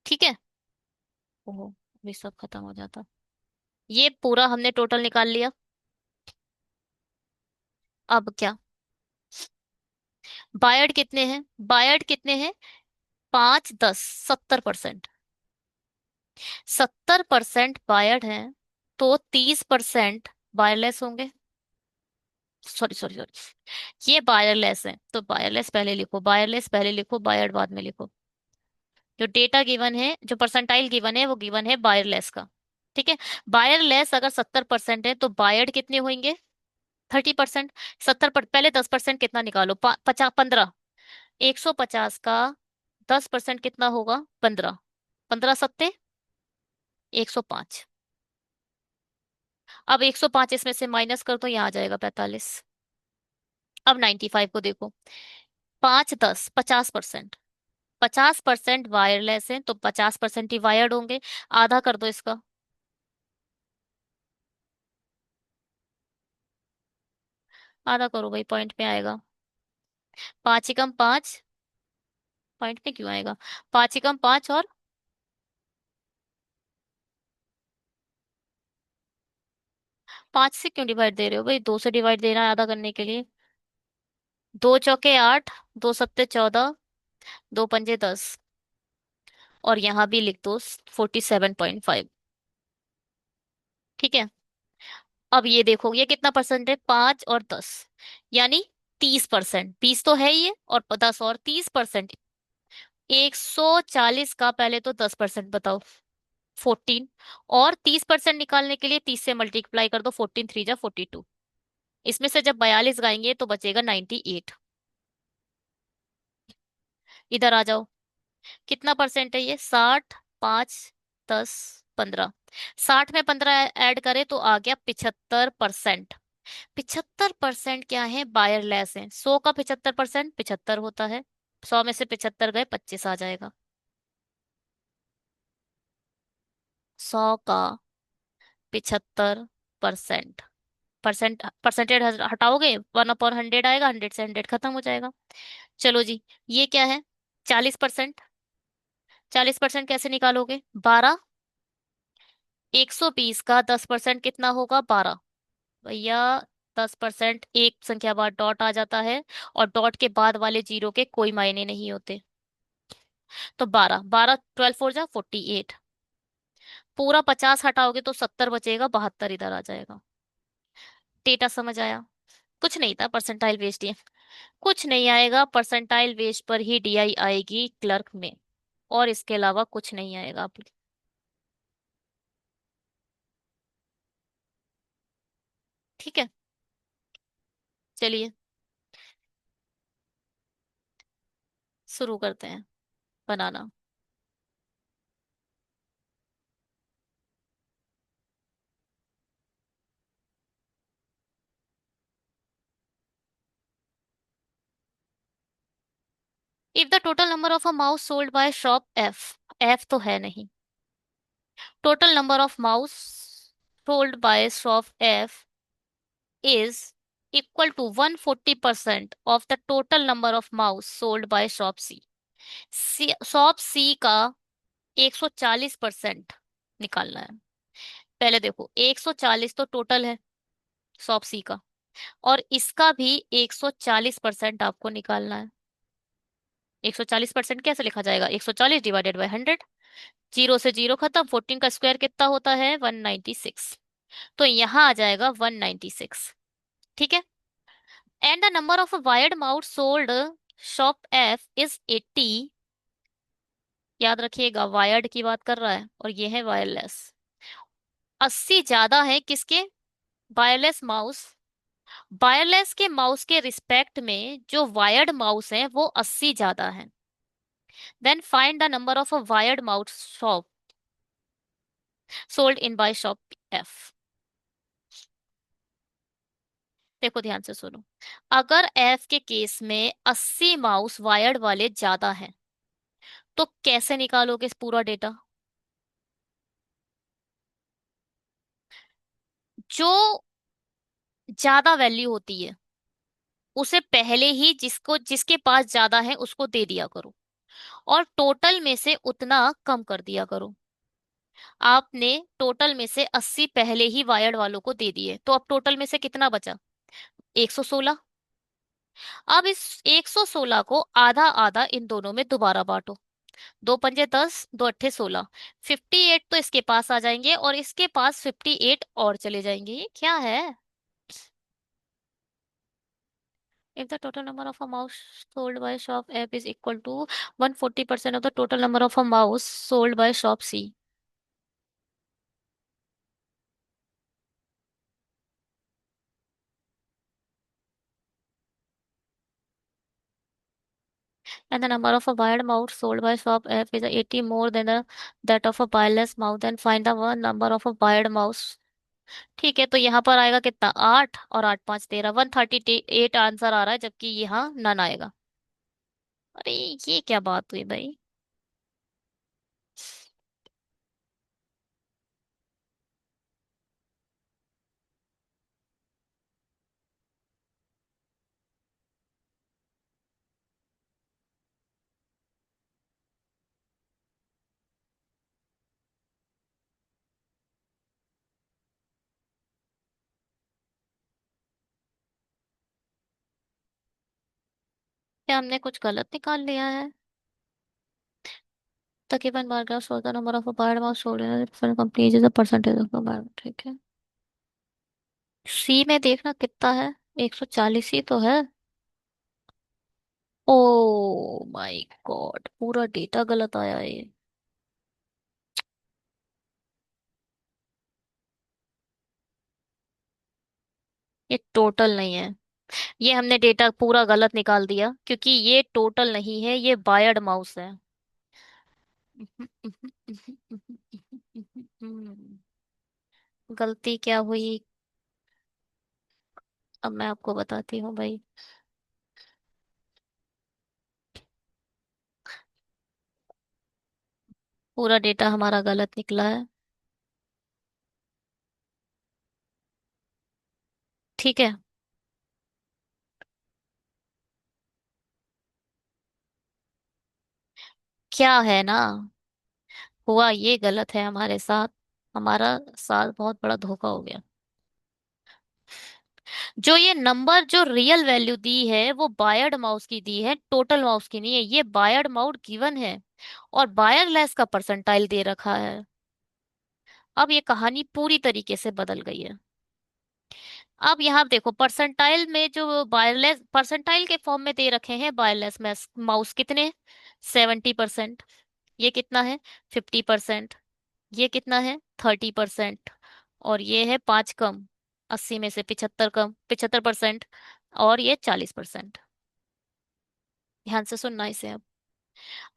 ठीक है। ओहो, अभी सब खत्म हो जाता। ये पूरा हमने टोटल निकाल लिया। अब क्या, बायर्ड कितने हैं, बायर्ड कितने हैं, 5, 10, 70%। 70% बायर्ड हैं, तो 30% वायरलेस होंगे। सॉरी सॉरी सॉरी, ये वायरलेस है तो वायरलेस पहले लिखो, वायरलेस पहले लिखो, बायर्ड बाद में लिखो। जो डेटा गिवन है, जो परसेंटाइल गिवन है, वो गिवन है वायरलेस का। ठीक है। वायरलेस अगर 70% है तो बायर्ड कितने होंगे, 30%। पहले 10% कितना निकालो, 15। 150 का 10% कितना होगा, 15। 15 सत्ते 105। अब 105 इसमें से माइनस कर दो, यहाँ आ जाएगा 45। अब 95 को देखो, 5, 10, 50%। 50% वायरलेस है तो 50% ही वायर्ड होंगे। आधा कर दो इसका। आधा करो भाई, पॉइंट में आएगा। 5 ही कम 5, पॉइंट में क्यों आएगा, 5 ही कम 5 और 5 से क्यों डिवाइड दे रहे हो भाई, 2 से डिवाइड देना है आधा करने के लिए। 2 चौके 8, 2 सत्ते 14, 2 पंजे 10। और यहाँ भी लिख दो 47.5। ठीक है। अब ये देखो ये कितना परसेंट है, 5 और 10, यानी 30%। 20 तो है ही है, और 10 और 30%। 140 का पहले तो 10% बताओ, 14। और 30% निकालने के लिए 30 से मल्टीप्लाई कर दो, 14 3 जा 42। इसमें से जब 42 गाएंगे तो बचेगा 98। इधर आ जाओ, कितना परसेंट है ये, 60। 5, 10, 15। 60 में 15 ऐड करें तो आ गया 75%। 75% क्या है, बायरलेस है। 100 का 75% 75 होता है। 100 में से 75 गए, 25 आ जाएगा। 100 का 75%, परसेंटेज हटाओगे, 1/100 आएगा, 100 से 100 खत्म हो जाएगा। चलो जी, ये क्या है, 40%। 40% कैसे निकालोगे, 12। 120 का 10% कितना होगा, 12। भैया 10% एक संख्या बाद डॉट आ जाता है, और डॉट के बाद वाले जीरो के कोई मायने नहीं होते। तो 12, 12, 12 4 जा 48। पूरा 50 हटाओगे तो 70 बचेगा, 72 इधर आ जाएगा। डेटा समझ आया। कुछ नहीं था, परसेंटाइल वेस्ट ही है। कुछ नहीं आएगा, परसेंटाइल वेस्ट पर ही डीआई आएगी क्लर्क में, और इसके अलावा कुछ नहीं आएगा आप। ठीक है। चलिए शुरू करते हैं बनाना। If the total number of a mouse sold by shop F, F तो है नहीं, total number of mouse sold by shop F is equal to 140% of the total number of mouse sold by shop C. Shop C का 140%, निकालना है। पहले देखो 140 तो total है सॉप सी का, और इसका भी 140% आपको निकालना है। 140% कैसे लिखा जाएगा? 140 डिवाइडेड बाय 100। जीरो से जीरो खत्म, 14 का स्क्वायर कितना होता है? 196। तो यहाँ आ जाएगा 196। ठीक है। And the number of wired mouth sold shop F is 80। याद रखिएगा वायर्ड की बात कर रहा है और ये है वायरलेस। 80 ज्यादा है किसके? Wireless mouse. वायरलेस के माउस के रिस्पेक्ट में जो वायर्ड माउस है वो 80 ज्यादा है। Then find the number of wired mouse shop sold in by shop F. देखो ध्यान से सुनो। अगर एफ के केस में 80 माउस वायर्ड वाले ज्यादा हैं, तो कैसे निकालोगे इस पूरा डेटा? जो ज्यादा वैल्यू होती है उसे पहले ही जिसको जिसके पास ज्यादा है उसको दे दिया करो, और टोटल में से उतना कम कर दिया करो। आपने टोटल में से 80 पहले ही वायर्ड वालों को दे दिए, तो अब टोटल में से कितना बचा? 116। अब इस 116 को आधा आधा इन दोनों में दोबारा बांटो। दो पंजे 10, दो अट्ठे 16। 58 तो इसके पास आ जाएंगे और इसके पास 58 और चले जाएंगे। ये क्या है? If the total number of a mouse sold by shop F is equal to 140% of the total number of a mouse sold by shop C, and the number of a wired mouse sold by shop F is 80 more than that of a wireless mouse, then find the one number of a wired mouse। ठीक है, तो यहाँ पर आएगा कितना? 8 और 8 5 13, 138 answer आ रहा है, जबकि यहाँ नन आएगा। अरे ये क्या बात हुई भाई? क्या हमने कुछ गलत निकाल लिया है? The given bar graph shows the number of wired mouse sold in a different companies is a percentage of the bar। ठीक है। सी में देखना कितना है? 140 ही तो है। ओ माय गॉड, पूरा डेटा गलत आया है ये। ये टोटल नहीं है। ये हमने डेटा पूरा गलत निकाल दिया, क्योंकि ये टोटल नहीं है, ये बायर्ड माउस है। गलती क्या हुई? अब मैं आपको बताती हूँ भाई। पूरा डेटा हमारा गलत निकला है। ठीक है। क्या है ना, हुआ ये गलत है हमारे साथ। हमारा साथ बहुत बड़ा धोखा हो गया। जो ये नंबर जो रियल वैल्यू दी है वो बायर्ड माउस की दी है, टोटल माउस की नहीं है। ये बायर्ड माउस गिवन है और बायरलेस का परसेंटाइल दे रखा है। अब ये कहानी पूरी तरीके से बदल गई है। अब यहाँ देखो परसेंटाइल में जो बायरलेस परसेंटाइल के फॉर्म में दे रखे हैं बायरलेस माउस कितने? 70%। ये कितना है? 50%। ये कितना है? 30%। और ये है 5 कम, 80 में से 75 कम, 75%। और ये 40%। ध्यान से सुनना इसे अब।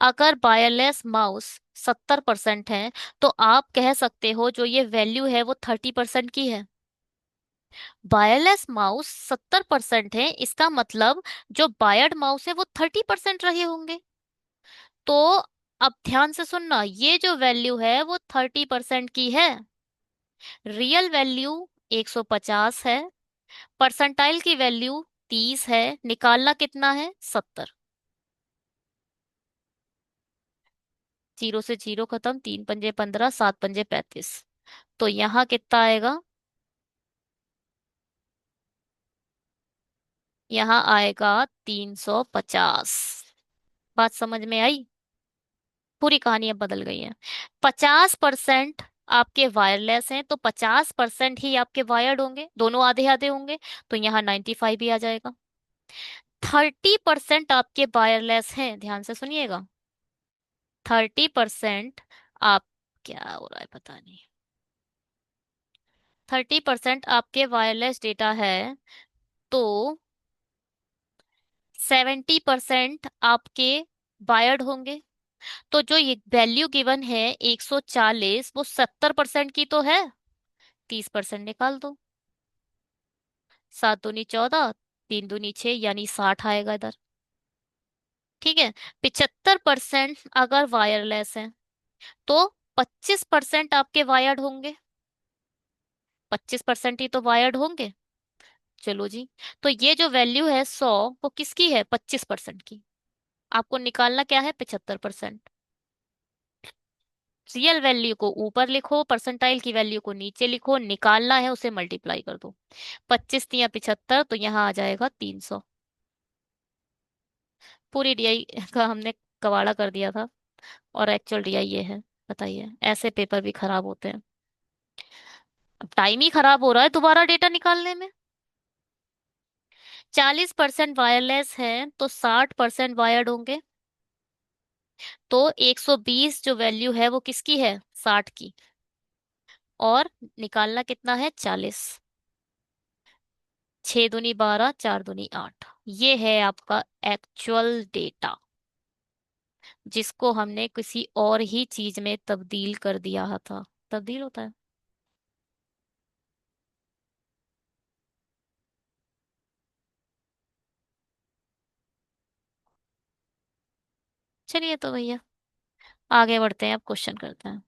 अगर वायरलेस माउस 70% है, तो आप कह सकते हो जो ये वैल्यू है वो 30% की है। वायरलेस माउस 70% है, इसका मतलब जो वायर्ड माउस है वो 30% रहे होंगे। तो अब ध्यान से सुनना, ये जो वैल्यू है वो 30% की है। रियल वैल्यू 150 है। परसेंटाइल की वैल्यू 30 है। निकालना कितना है? 70। जीरो से जीरो खत्म, 3 पंजे 15, 7 पंजे 35। तो यहाँ कितना आएगा? यहाँ आएगा 350। बात समझ में आई? पूरी कहानी अब बदल गई है। 50% आपके वायरलेस हैं तो 50% ही आपके वायर्ड होंगे, दोनों आधे आधे होंगे। तो यहाँ 95 भी आ जाएगा। 30% आपके वायरलेस हैं, ध्यान से सुनिएगा। 30% आप, क्या हो रहा है पता नहीं। 30% आपके वायरलेस डेटा है, तो 70% आपके वायर्ड होंगे। तो जो ये वैल्यू गिवन है 140, वो 70% की तो है। 30% निकाल दो। 7 दूनी 14, 3 दूनी 6, यानी 60 आएगा इधर। ठीक है। 75% अगर वायरलेस है तो 25% आपके वायर्ड होंगे। 25% ही तो वायर्ड होंगे। चलो जी। तो ये जो वैल्यू है 100, वो किसकी है? 25% की। आपको निकालना क्या है? 75%। रियल वैल्यू को ऊपर लिखो, परसेंटाइल की वैल्यू को नीचे लिखो, निकालना है उसे मल्टीप्लाई कर दो। 25 तिया 75, तो यहाँ आ जाएगा 300। पूरी डीआई का हमने कवाड़ा कर दिया था, और एक्चुअल डीआई ये है। बताइए, ऐसे पेपर भी खराब होते हैं। अब टाइम ही खराब हो रहा है दोबारा डेटा निकालने में। 40% वायरलेस है तो 60% वायर्ड होंगे। तो 120 जो वैल्यू है वो किसकी है? 60 की। और निकालना कितना है? 40। 6 दूनी 12, 4 दूनी 8। ये है आपका एक्चुअल डेटा, जिसको हमने किसी और ही चीज में तब्दील कर दिया था। तब्दील होता है। चलिए तो भैया, आगे बढ़ते हैं, अब क्वेश्चन करते हैं।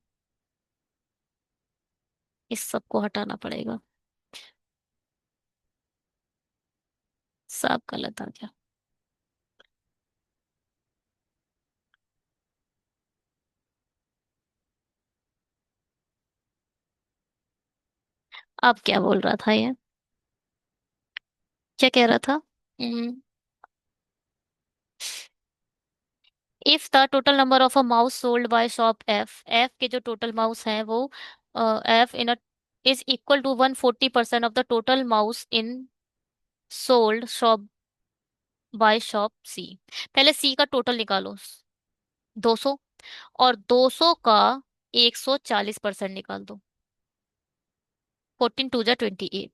इस सब को हटाना पड़ेगा। सब गलत आ गया। अब क्या बोल रहा था ये? क्या कह रहा था? If the total number of a mouse sold by shop F, F के जो टोटल माउस हैं वो F in is equal to 140% of the total mouse in sold shop by shop C. पहले सी का टोटल निकालो, 200। और 200 का 140% निकाल दो। 14 2 जा 28,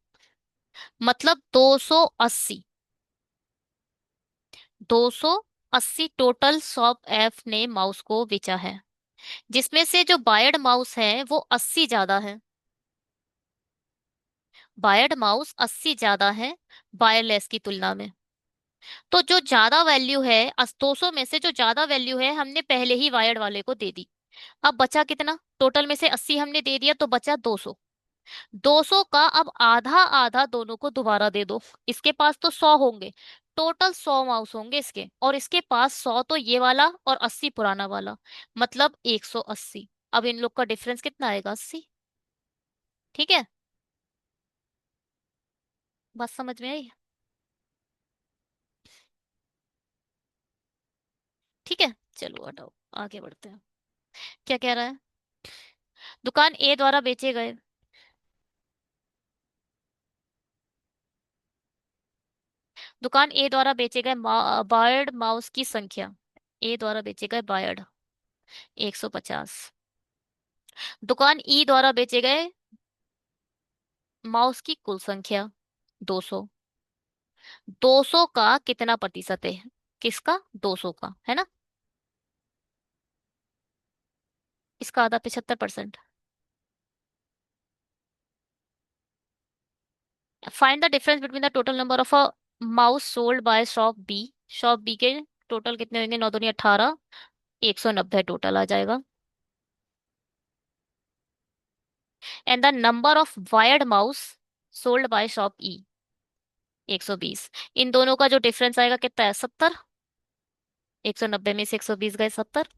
मतलब 280। 280 टोटल शॉप एफ ने माउस को बेचा है, जिसमें से जो बायर्ड माउस है वो 80 ज्यादा है। बायर्ड माउस 80 ज्यादा है वायरलेस की तुलना में। तो जो ज्यादा वैल्यू है, 200 में से जो ज्यादा वैल्यू है हमने पहले ही वायर्ड वाले को दे दी। अब बचा कितना? टोटल में से 80 हमने दे दिया तो बचा 200। 200 का अब आधा आधा दोनों को दोबारा दे दो। इसके पास तो 100 होंगे। टोटल 100 माउस होंगे इसके, और इसके पास 100 तो ये वाला और 80 पुराना वाला, मतलब 180। अब इन लोग का डिफरेंस कितना आएगा? 80। ठीक है। बात समझ में आई? ठीक है। चलो हटाओ, आगे बढ़ते हैं। क्या कह रहा है? दुकान ए द्वारा बेचे गए, दुकान ए द्वारा बेचे गए बायर्ड माउस की संख्या। ए द्वारा बेचे गए बायर्ड 150। दुकान ई द्वारा बेचे गए माउस की कुल संख्या 200। 200 का कितना प्रतिशत है? किसका? 200 का, है ना? इसका आधा 75%। Find the difference between the total number of a mouse sold by shop B. Shop B के टोटल कितने होंगे? 9 दूनी 18, 190 टोटल आ जाएगा। And the number of wired mouse sold by shop E, 120। इन दोनों का जो डिफरेंस आएगा कितना है? 70। 190 में से 120 गए 70।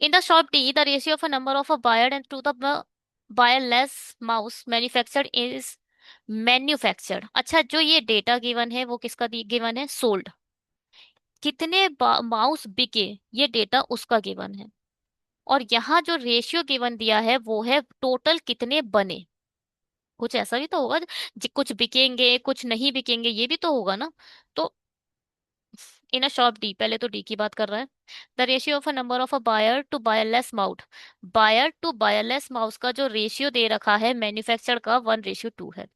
In the shop D, the ratio of a number of a buyer and to the buyerless mouse manufactured is manufactured। अच्छा, जो ये डेटा गिवन है वो किसका गिवन है? सोल्ड। कितने माउस बिके, ये डेटा उसका गिवन है। और यहाँ जो रेशियो गिवन दिया है वो है टोटल कितने बने। कुछ ऐसा भी तो होगा, कुछ बिकेंगे कुछ नहीं बिकेंगे, ये भी तो होगा ना। तो इन अ शॉप डी, पहले तो डी की बात कर रहा है। The ratio of a number of a wire to wireless mouth, wire to wireless mouse का जो रेशियो दे रखा है मैन्युफैक्चर का 1:2 है।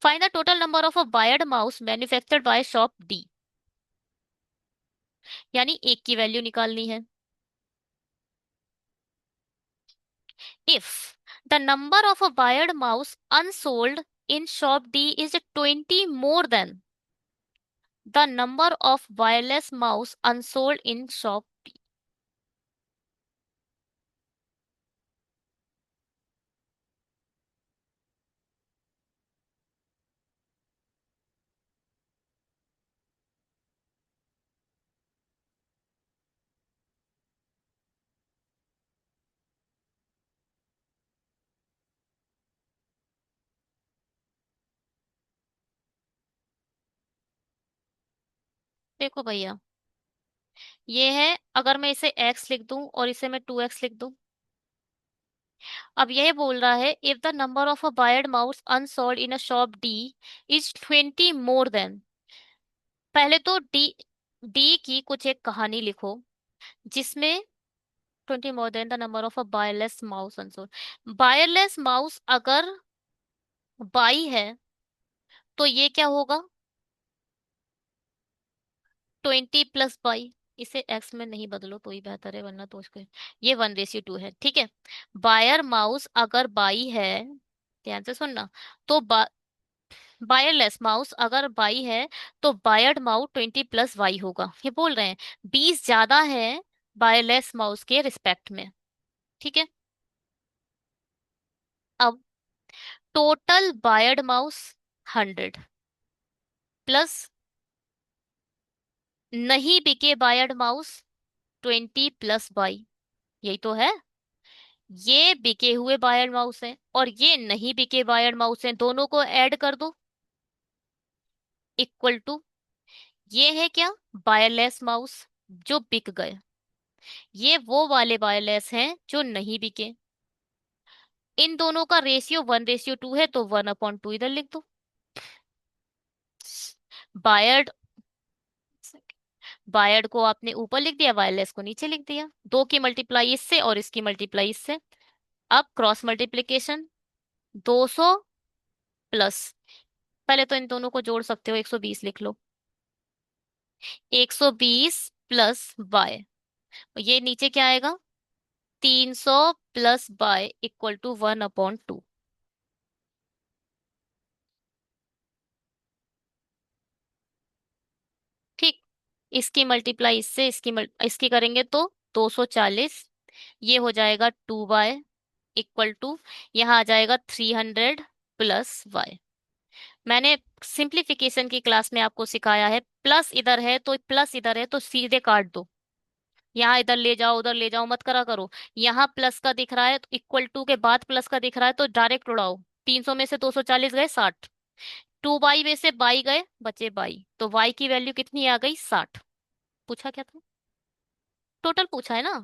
Find the total number of a wired mouse manufactured by shop D, यानी एक की वैल्यू निकालनी है। If the number of a wired mouse unsold in shop D is 20 more than the number of wireless mouse unsold in shop. देखो भैया, ये है, अगर मैं इसे x लिख दूं और इसे मैं 2x लिख दूं। अब यह बोल रहा है if the number of a wired mouse unsold in a shop D is 20 more than. पहले तो डी डी की कुछ एक कहानी लिखो जिसमें 20 more than the number of a wireless mouse unsold. Wireless mouse अगर बाई है तो ये क्या होगा? 20 + 22। इसे एक्स में नहीं बदलो तो ही बेहतर है, वरना तो उसके ये 1:2 है, ठीक है। बायर माउस अगर बाई है, ध्यान से सुनना, तो बायरलेस माउस अगर बाई है तो बायर्ड माउस 20 + y होगा, ये बोल रहे हैं। 20 ज्यादा है बायरलेस माउस के रिस्पेक्ट में, ठीक है। अब टोटल बायर्ड माउस 100 प्लस नहीं बिके बायर्ड माउस 20 + y, यही तो है। ये बिके हुए बायर्ड माउस हैं और ये नहीं बिके बायर्ड माउस हैं, दोनों को ऐड कर दो, इक्वल टू, ये है क्या? बायरलेस माउस जो बिक गए, ये वो वाले बायरलेस हैं जो नहीं बिके। इन दोनों का रेशियो 1:2 है तो 1/2 इधर लिख दो। बायर्ड बायर्ड को आपने ऊपर लिख दिया, वायरलेस को नीचे लिख दिया। दो की मल्टीप्लाई इससे और इसकी मल्टीप्लाई इससे। अब क्रॉस मल्टीप्लीकेशन, 200 प्लस, पहले तो इन दोनों को जोड़ सकते हो, 120 लिख लो। 120 + y, ये नीचे क्या आएगा? 300 + y इक्वल टू 1/2। ठीक, इसकी मल्टीप्लाई इससे, इसकी करेंगे तो 240, ये हो जाएगा 2y इक्वल टू, यहाँ आ जाएगा 300 + y। मैंने सिंप्लीफिकेशन की क्लास में आपको सिखाया है, प्लस इधर है तो प्लस इधर है तो सीधे काट दो। यहाँ इधर ले जाओ उधर ले जाओ मत करा करो। यहाँ प्लस का दिख रहा है तो इक्वल टू के बाद प्लस का दिख रहा है तो डायरेक्ट उड़ाओ। 300 में से 240 गए 60, 2y में से बाई गए बचे बाई, तो y की वैल्यू कितनी आ गई? 60। पूछा क्या था? टोटल पूछा है ना।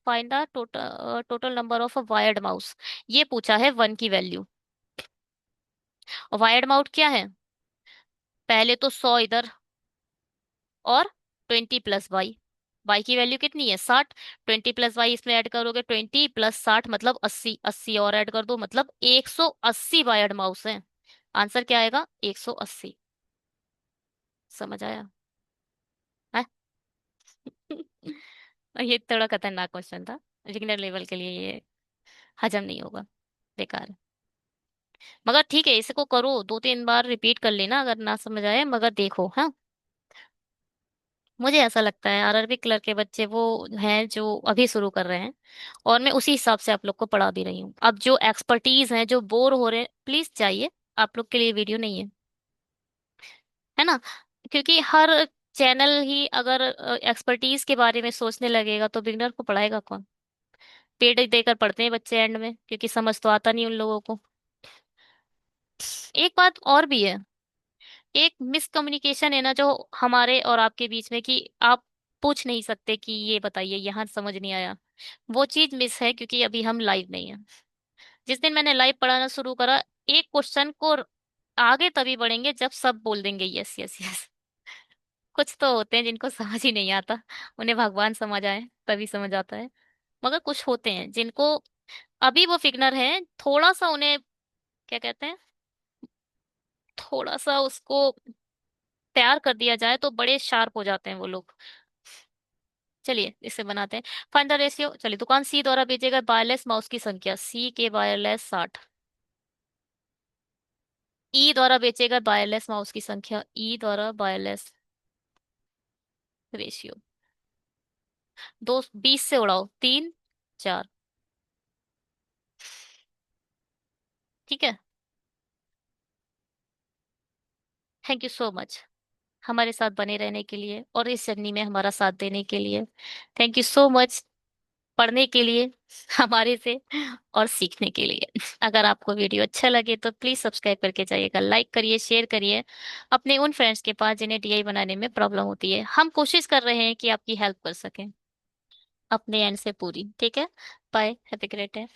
Find the total number of a wired mouse, ये पूछा है 1 की वैल्यू। और वायर्ड माउस क्या है? पहले तो 100 इधर और 20 + y, y की वैल्यू कितनी है? 60। 20 + y इसमें ऐड करोगे 20 + 60 मतलब 80, 80 और ऐड कर दो मतलब 180 वायर्ड माउस है। आंसर क्या आएगा? 180। समझ आया है? ये थोड़ा खतरनाक क्वेश्चन था, बिगिनर लेवल के लिए ये हजम नहीं होगा, बेकार है। मगर ठीक है, इसको करो 2-3 बार रिपीट कर लेना अगर ना समझ आए, मगर देखो हाँ। मुझे ऐसा लगता है आरआरबी क्लर्क के बच्चे वो हैं जो अभी शुरू कर रहे हैं, और मैं उसी हिसाब से आप लोग को पढ़ा भी रही हूँ। अब जो एक्सपर्टीज हैं जो बोर हो रहे हैं प्लीज जाइए, आप लोग के लिए वीडियो नहीं है, है ना। क्योंकि हर चैनल ही अगर एक्सपर्टीज के बारे में सोचने लगेगा तो बिगनर को पढ़ाएगा कौन? पेड देकर पढ़ते हैं बच्चे एंड में, क्योंकि समझ तो आता नहीं उन लोगों को। एक बात और भी है, एक मिसकम्युनिकेशन है ना जो हमारे और आपके बीच में, कि आप पूछ नहीं सकते कि ये बताइए, यहाँ समझ नहीं आया। वो चीज मिस है, क्योंकि अभी हम लाइव नहीं है। जिस दिन मैंने लाइव पढ़ाना शुरू करा, एक क्वेश्चन को आगे तभी बढ़ेंगे जब सब बोल देंगे यस यस यस। कुछ तो होते हैं जिनको समझ ही नहीं आता, उन्हें भगवान समझ आए तभी समझ आता है। मगर कुछ होते हैं जिनको अभी वो फिगनर है, थोड़ा सा उन्हें, क्या कहते हैं, थोड़ा सा उसको तैयार कर दिया जाए तो बड़े शार्प हो जाते हैं वो लोग। चलिए इसे बनाते हैं। Find the ratio. चलिए, दुकान सी द्वारा बेचे गए वायरलेस माउस की संख्या, सी के वायरलेस 60। ई द्वारा बेचे गए वायरलेस माउस की संख्या, ई द्वारा वायरलेस रेशियो। दो 20 से उड़ाओ, 3 4। ठीक है। थैंक यू सो मच हमारे साथ बने रहने के लिए और इस जर्नी में हमारा साथ देने के लिए। थैंक यू सो मच पढ़ने के लिए हमारे से और सीखने के लिए। अगर आपको वीडियो अच्छा लगे तो प्लीज सब्सक्राइब करके जाइएगा, लाइक करिए, शेयर करिए अपने उन फ्रेंड्स के पास जिन्हें डीआई बनाने में प्रॉब्लम होती है। हम कोशिश कर रहे हैं कि आपकी हेल्प कर सकें अपने एंड से पूरी। ठीक है। Bye, have a great day.